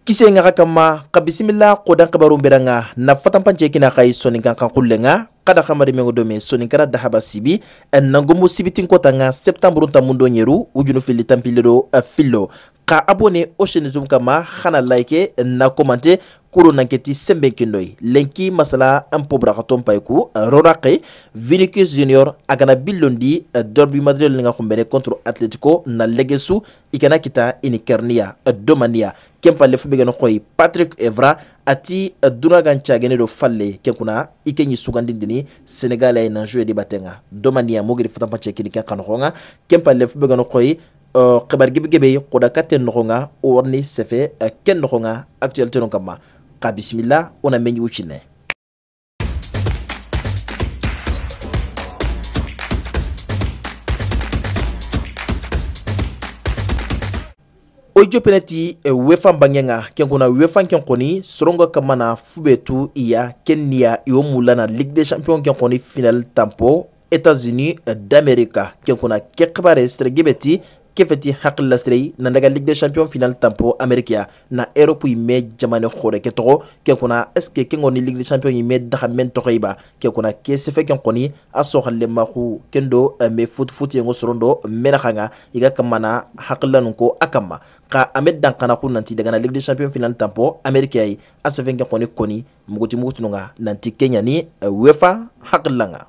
kise nga kama kabisimila kodan kabarum beranga na fatan panje kina kai soninkan kan kullenga kada kamari mengo dome soninkara dahaba sibi en nangumu sibitin kotanga septembre ta mundo nyeru ujunu fili tampilero fillo ka abone o chaîne zoom kama khana like na commenter kuro nanketi sembe kindoy lenki masala ampo brakaton payku roraqe Vinicius Junior agana billondi derby Madrid nga khombere contre Atletico na legesu ikana kita inikernia domania kempa lefu begeno khoy Patrick Evra ati dunagan chagene do falle kekuna ikenyi sugandindini Senegal ay na jouer di batenga domania mogri fatampa chekini kan khonga kempa lefu begeno khoy kabar gebe koda katen nokonga orni sefe ken nokonga actualité non kama ka bismillah ona menyi wuchine ojo penati wefa bangenga kenkuna wefa kenkoni soronga kamana fubetu iya kenya yomulana Ligue des Champions kenkoni final tampo États-Unis d'Amérique kenkuna kekbare stregebeti kefeti hakil lasrei na daga Ligue des Champions final tampo America na Europe yime jamane khore ke togo ke kuna eske ke ngoni Ligue des Champions yime daga men to khayba ke kuna ke sefe ke ngoni aso khalle maxu kendo me foot yengo sorondo mena khanga iga kamana haklan ko akama ka amed dan kana ku nanti daga na Ligue des Champions final tampo America yi asefe ke koni muguti nunga nanti Kenya ni UEFA haklanga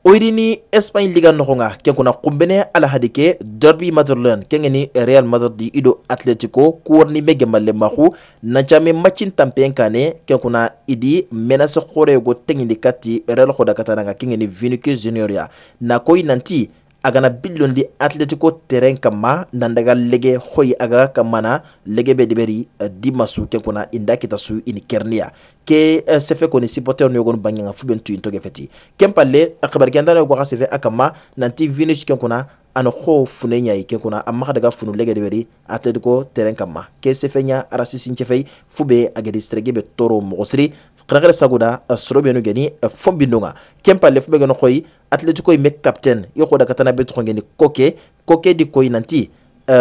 oirini Espagne liga nokonga kenkuna kumbene ala hadike derby Madrid kengeni Real Madrid di ido Atletico kuwarni mege malle maxu na jame matchin tampen kane kenkuna idi menace khore go tengindi kati Real khoda katana kengeni Vinicius Junior ya na koy nanti agana billion di Atletico terrain kama nandaga lege khoy aga kamana lege be diberi dimasu kenkuna inda kita su ini kernia ke sefe koni supporter no gon banganga fubentu intoge feti kempalle akbar gandana go sefe akama nanti Vinicius kenkuna ano kho funenya kenkuna amma daga funu lege diberi Atletico terrain kama ke sefe nya arasisi nchefei fube agedi strege be toro mogosri krakere saguda sorobe no geni fombindonga kempalle fube gano khoy Atletico y mek captain yoko da katana betu ngeni koke di koy nanti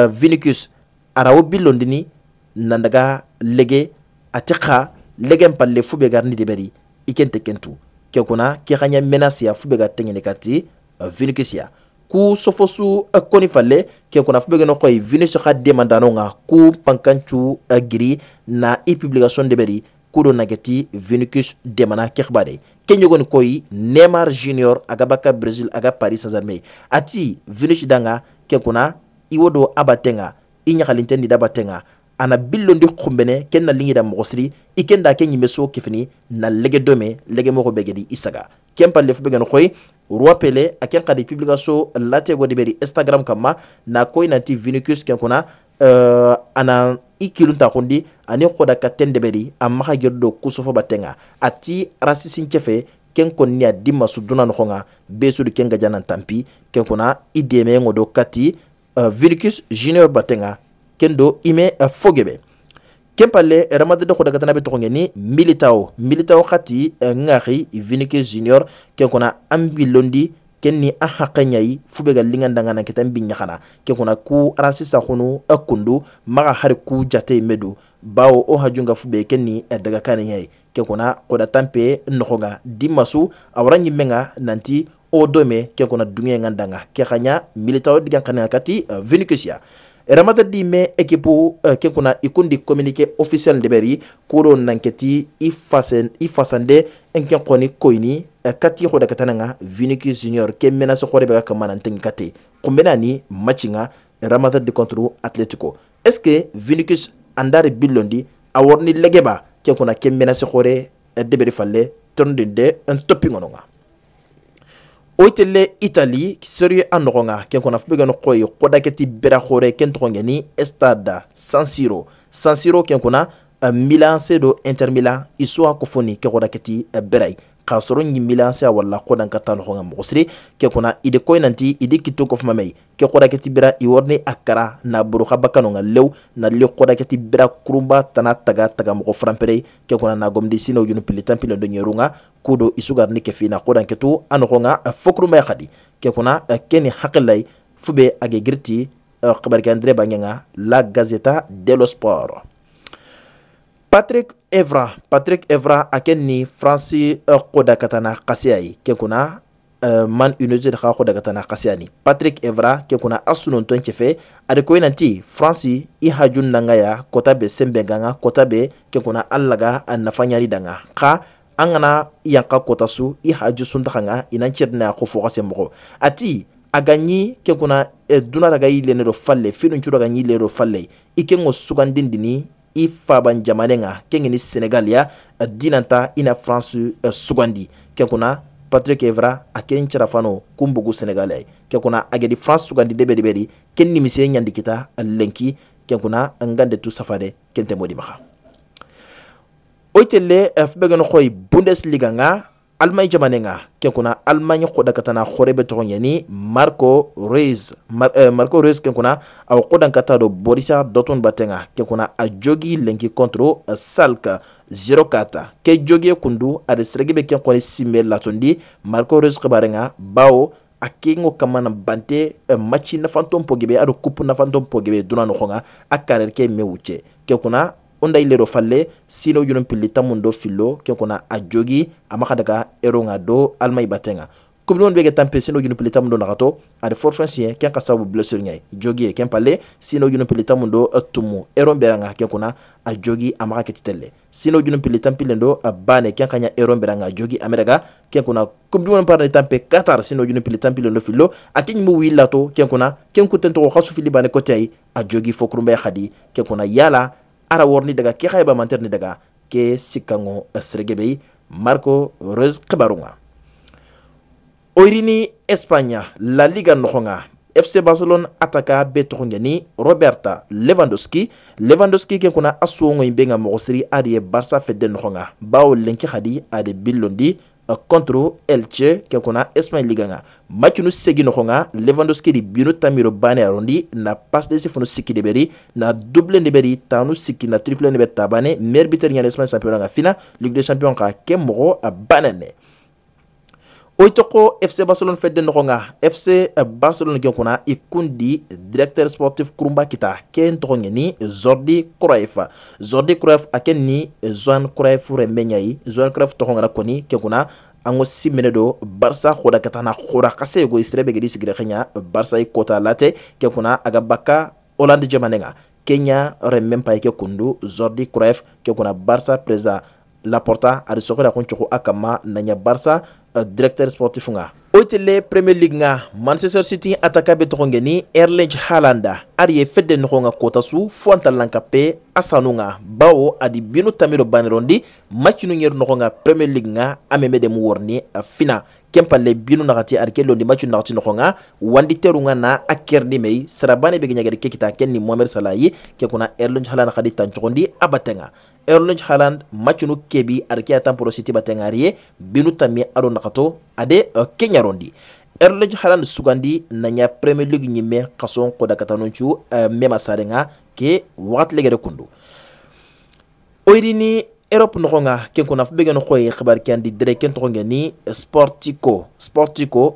Vinicius arawo billondini nandaga lege atika lege mpalle fube garni de beri ikente kentu kekuna ke khanya menace ya fube ga tengene kati Vinicius ya ku sofosu koni falle kekuna fube gano koy Vinicius kha demandano nga ku pankanchu giri na publication de beri kudo nageti Vinicius demana kekhbade kenyogon koy Neymar Junior agabaka Brazil aga Paris Saint-Germain ati Vinicius danga kekuna iwodo abatenga inyakalintendi dabatenga ana billondi khumbene kenna lingida mogosri ikenda kenyi meso kifini na lege dome lege moko begedi isaga kempa lefu begen koy roi Pelé aken qadi publication latego diberi Instagram kama na koy nanti Vinicius kenkuna ana ikilunta kundi ani khoda katende beri amma gerdo kusofo batenga ati rasisin chefe ken konni adima suduna nokonga besudu kenga janan tampi ken kuna ideme ngodo kati Vinicius Junior batenga kendo ime fogebe kempale ramade do khoda katana be to ngeni militao khati ngari Vinicius Junior ken kuna ambilondi kenni ahaqanyai fubega lingandanga na ketambi nyakana ke kuna ku arasisa khunu akundu maga har ku jate medu bawo o hajunga fube kenni daga kananyai ke kuna koda tampe nokonga dimasu awranyi menga nanti o dome ke kuna dunye ngandanga ke khanya militao digan kananga kati Vinicius ya ramata di me ekipu ke kuna ikundi communiqué officiel de beri kuro nanketi ifasande enken koni koini kati khoda katananga Vinicius Junior ke menace khore be kamana ntengkate kumbenani matchinga ramata de contre Atletico est-ce que Vinicius andare billondi aworni legeba ke kuna ke menace khore de beri falle tondinde un stopping ononga oitele Italie sérieux anoronga ken kona fubega no koy kodaketi bera khore ken tongeni Stade San Siro ken kona Milan sedo Inter Milan iswa kofoni ke kodaketi berai kasoro nyi Milan se wala kodan katano honga mogosri ke kona ide koy nanti ide kitoko fmamay ke kodaketi bera iworni akara na buru khabakano nga lew na le kodaketi bera kurumba tana taga mo frampere ke kona na gomdi sino junu pilitan pilo do nyerunga kudo isugar ni ke fina kodan ketu anokonga fokru may khadi ke kona keni hakilay fube age girti khabar ke Andre Bangenga La Gazzetta dello Sport Patrick Evra akenni France koda katana kasiyai ke kuna Man United kha koda katana kasiyani Patrick Evra ke kuna asunon ton chefe ade ko nanti France I hajun nangaya kota be sembenganga kota be ke kuna allaga annafanyani danga kha angana yanka kota su I haju sundanga inan cirna ko fo kasembo ati aganyi ke kuna duna daga yile ne do falle finun churo ganyi le do falle ikengo sugandindini I faban jamanenga kengeni Senegal ya dinanta ina France sugandi ke kuna Patrick Evra aken charafano kumbugu Senegalais ke kuna agedi France sugandi debedi kenni mise nyandi kita lenki ke kuna ngande tu safade kente modi maha oytelle fbegen khoy Bundesliga nga Allemagne jamanenga ke kuna Allemagne khoda katana khorebe to nyani Marco Reus ke kuna aw khodan katado Borussia Dortmund batenga ke kuna a jogi lenki contre Salka 04 ke jogi kundu ade sregebe ke koni simel latondi Marco Reus khabarenga bawo akingo kamana bante matchi na fantom pogebe ado coupe na fantom pogebe dunano khonga akarer ke mewuche ke kuna onda ilero falle sino yunum pilita mundo filo ke kuna ajogi amaka daga eronga do almay batenga kubnon bege tampe sino yunum pilita mundo nagato ade forfensien ken kasabu blessure nyai jogi ken palle sino yunum pilita mundo tumu eron beranga ke kuna ajogi amaka ketitelle sino yunum pilita pilendo bane ken kanya eron beranga jogi amerika ken kuna kubnon parne tampe qatar sino yunum pilita pilendo filo akin mu wilato ken kuna ken kutento ko khasu fili bane ko tay ajogi fokrumbe khadi ken kuna yala ara worni daga ke khayba manterni daga ke sikango sregebe Marco Reus khabarunga oirini Espanya La Liga nokhonga FC Barcelone ataka betongeni Roberta Lewandowski ke kuna asuongo imbenga mogosiri adie Barca fedde nokhonga bawo lenki khadi ade billondi contre Elche ke kuna Espagne Liga nga matchunu segi nokhonga Lewandowski di binu tamiro bane arondi na passe de sifunu siki de beri na double de beri tanu siki na triple de tabane meilleur buteur nya Espagne champion nga fina Ligue des Champions ka kemmo banane Oitoko FC Barcelone fedde nokhonga FC Barcelone ke kuna ikundi directeur sportif Kurumba kita ken tongeni Jordi Cruyff akenni Johan Cruyff rembenyai Johan Cruyff tohonga koni ke kuna ango simenedo Barca khoda katana khora kase go istrebe gedi sigre khanya Barca ikota late ke kuna agabaka Hollande jamanenga Kenya remempa ke kundu Jordi Cruyff ke kuna Barca président Laporta adi sokora konchoko akama nanya Barca directeur sportif nga oytele Premier League nga Manchester City ataka betongeni Erling Haaland ariye fedde nonga kotasu fonta lankape asanunga bawo adi binu tamiro banirondi match nu nyer nonga Premier League nga amemede mu worni fina kempalle binu nakati arkelo ndi match nakati nonga wandi terunga na akerni mei sarabane be nyagere kekita kenni Mohamed Salah ke kuna Erling Haaland khadi tanchondi abatenga Erling Haaland match nu kebi arkia tamporo City batengariye binu tammi ado nakato ade Kenya rondi Erling Haaland sugandi nanya Premier League nyime kason koda katanonchu mema sarenga ke wat legere kundu oirini Europe nokonga ken kuna fubege no khoy khabar kandi direken to ngeni Sportico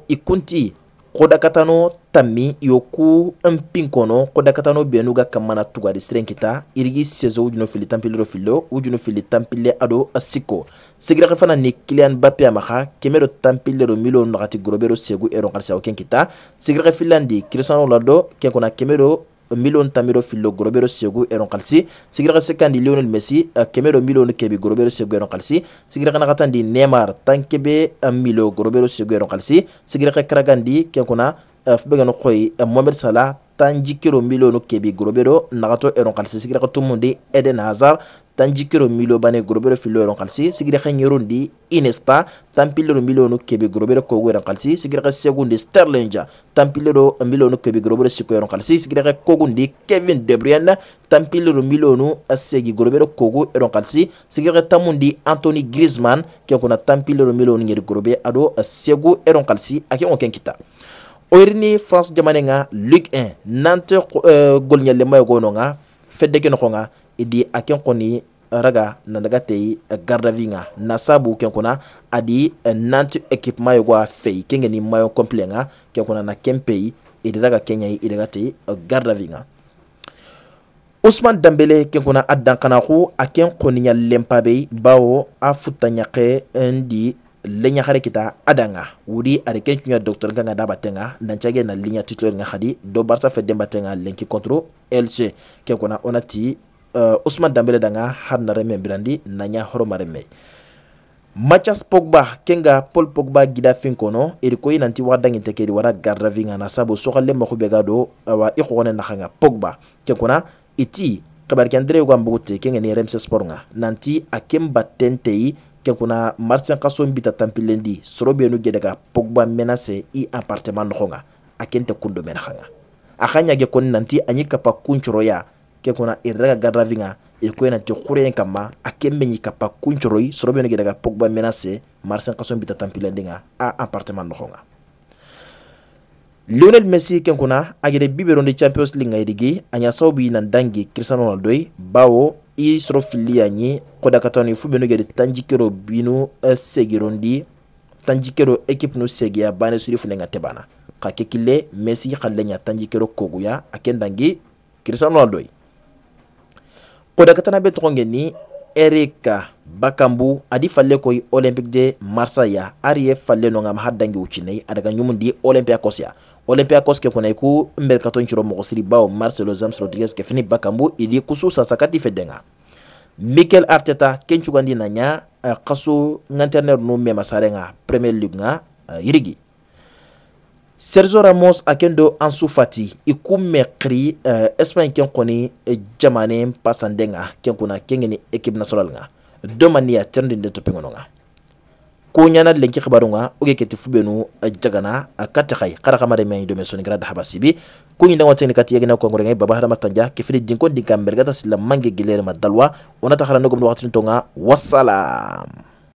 ikunti koda katano tammi yoku mpinkono koda katano benuga kamana tuga di strenkita irigi sezo ujuno fili tampile filo ujuno fili tampile ado asiko sigira fana ni Kylian Mbappé amaha kemero tampile ro milo ngati grobero segu ero kalsa o kenkita sigira filandi Cristiano Ronaldo ken kuna kemero million tamiro filo grobero segu eron kalsi sigira sekandi Lionel Messi kemero million kebi grobero segu eron kalsi sigira kana katandi Neymar tankebe milo grobero segu eron kalsi sigira kragandi kenkuna fbega no khoy Mohamed Salah tanjikiro million kebi grobero nagato eron kalsi sigira tumundi Eden Hazard tanjikiro milo bane grobero filo eron kalsi sigira khanyerundi Iniesta tampilero million kebi grobero ko eron kalsi sigira segundi Sterling tampilero million kebi grobero siko eron kalsi sigira kogundi Kevin De Bruyne tampilero million asegi grobero kogo eron kalsi sigira tamundi Anthony Griezmann ke kuna tampilero million ngeri grobe ado segu eron kalsi ake on kenkita oirini France jamanenga Ligue 1 Nantes golnyale mayo gononga fedde ke nokonga idi aken koni raga nandaga tei gardavinga nasabu ken kuna adi Nantes équipe mayo gwa fei kengeni mayo complenga ken kuna na kempei idi raga Kenya idi daga tei gardavinga Ousmane Dembélé ken kuna addankanaku aken koninya lempabe bawo a futanyake ndi lenya khare kita adanga wudi are ken tunya docteur nga da batenga nanchage na linya titulaire nga khadi do Barça fe demba tenga lenki contre LC ken kuna onati Ousmane Dembélé danga hadna reme birandi nanya horomare me Mathias Pogba kenga Paul Pogba gida finkono iriko inanti wadangi tekeri wara garda vinga na sabo sokalle mako begado wa ikhone nakhanga Pogba kenkuna iti kabar kandre go ambute kenga ni RMC Sport nga nanti akemba tentei kenkuna Marcel Kasson bita tampilendi sorobe no gedega Pogba menace i appartement khonga akente kundo men khanga akhanya ge kon nanti anyika pa kunchoro ya kenkuna irega garda vinga iko ina ti khureen kama akembe ni kapa kunchoroi sorobe no gedega Pogba menace Marcel Kasson bita tampilendi nga a appartement khonga Lionel Messi kenkuna agede biberon de Champions League ngaydigi anya sawbi nan dangi Cristiano Ronaldo bawo i soro filia ni koda katani fu beno gede tanjikero binu segirondi tanjikero équipe no segia bane suri fu nga tebana ka kekile Messi khallenya tanjikero koguya akendangi Cristiano Ronaldo koda katana be tongeni Erika Bakambu adi falle koy Olympique de Marseille ariye falle no ngam haddangi ucine adaga nyumundi Olympiakos ya Olympiakos ke kuna iku mercato nchiro mogosiri bao Marcelo James Rodriguez ke fini Bakambu ili kususa sakati fedenga Mikel Arteta kenchugandi nanya kasu nganterner no me masarenga Premier League nga yirigi Sergio Ramos akendo Ansu Fati iku mekri Espagne ken koni jamane pasandenga ken kuna kengeni équipe nationale nga domani ya tendinde to pingono nga ko nyana lenki khibaru nga oge keti fubenu jagana akata khay khara khamare me do mesoni grada habasibi ko nyinda watene kati yegena ko ngore ngay baba hada matanja ke fili dinko dinka mergata sila mange gilere madalwa onata khara no gum do waxtin tonga wassalam